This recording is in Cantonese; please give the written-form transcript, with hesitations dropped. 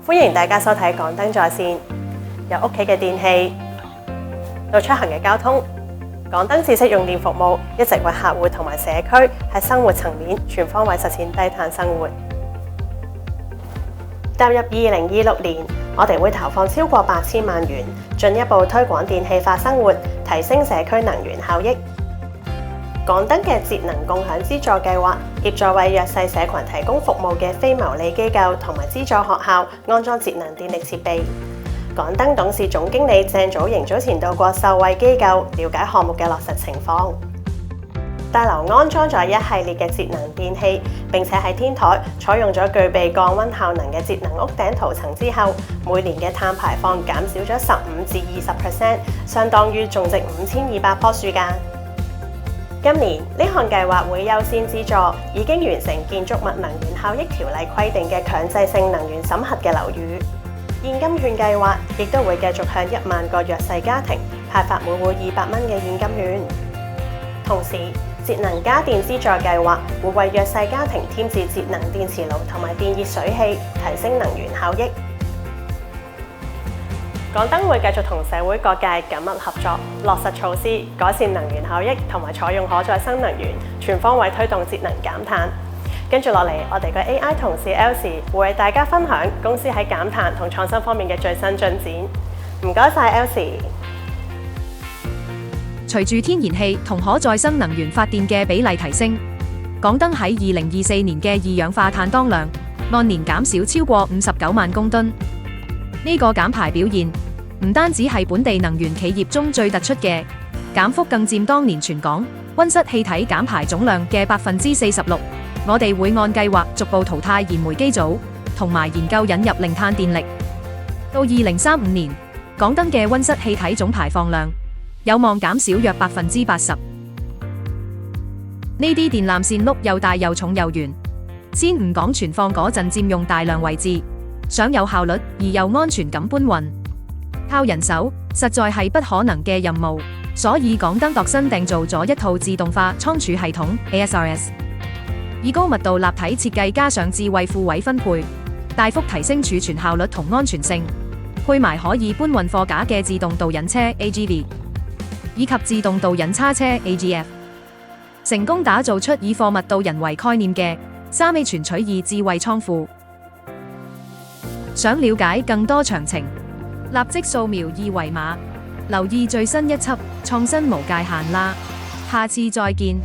歡迎大家收睇港燈在線。由屋企嘅電器到出行嘅交通，港燈知識用電服務一直為客戶同埋社區喺生活層面全方位實踐低碳生活。踏入2026年，我哋會投放超過8000萬元，進一步推廣電氣化生活，提升社區能源效益。港燈嘅節能共享資助計劃，協助為弱勢社群提供服務嘅非牟利機構同埋資助學校安裝節能電力設備。港燈董事總經理鄭祖瑩早前到過受惠機構，了解項目嘅落實情況。大樓安裝咗一系列嘅節能電器，並且喺天台採用咗具備降溫效能嘅節能屋頂塗層之後，每年嘅碳排放減少咗15至20%，相當於種植5200棵樹㗎。今年呢項計劃會優先資助已經完成建築物能源效益條例規定嘅強制性能源審核嘅樓宇。現金券計劃亦都會繼續向1萬個弱勢家庭派發每戶200蚊嘅現金券。同時，節能家電資助計劃會為弱勢家庭添置節能電磁爐同埋電熱水器，提升能源效益。港燈會繼續同社會各界緊密合作，落實措施，改善能源效益同埋採用可再生能源，全方位推動節能減碳。跟住落嚟，我哋嘅 AI 同事 Elsie 會為大家分享公司喺減碳同創新方面嘅最新進展。唔該晒 Elsie。隨住天然氣同可再生能源發電嘅比例提升，港燈喺2024年嘅二氧化碳當量按年減少超過59萬公噸。呢個減排表現唔單止係本地能源企業中最突出嘅，減幅更佔當年全港溫室氣體減排總量嘅46%。我哋會按計劃逐步淘汰燃煤機組，同埋研究引入零碳電力。到2035年，港燈嘅溫室氣體總排放量有望減少約80%。呢啲電纜線轆又大又重又圓，先唔講存放嗰陣佔用大量位置，想有效率而又安全咁搬運，靠人手實在係不可能嘅任務。所以港燈度身訂造咗一套自動化倉儲系統 ASRS， 以高密度立體設計加上智慧庫位分配，大幅提升儲存效率同安全性，配埋可以搬運貨架嘅自動導引車 AGV， 以及自動導引叉車 AGF， 成功打造出以貨物到人為概念嘅3A 全取2智慧倉庫。想了解更多詳情，立即掃描二維碼，留意最新一輯創新無界限啦！下次再見。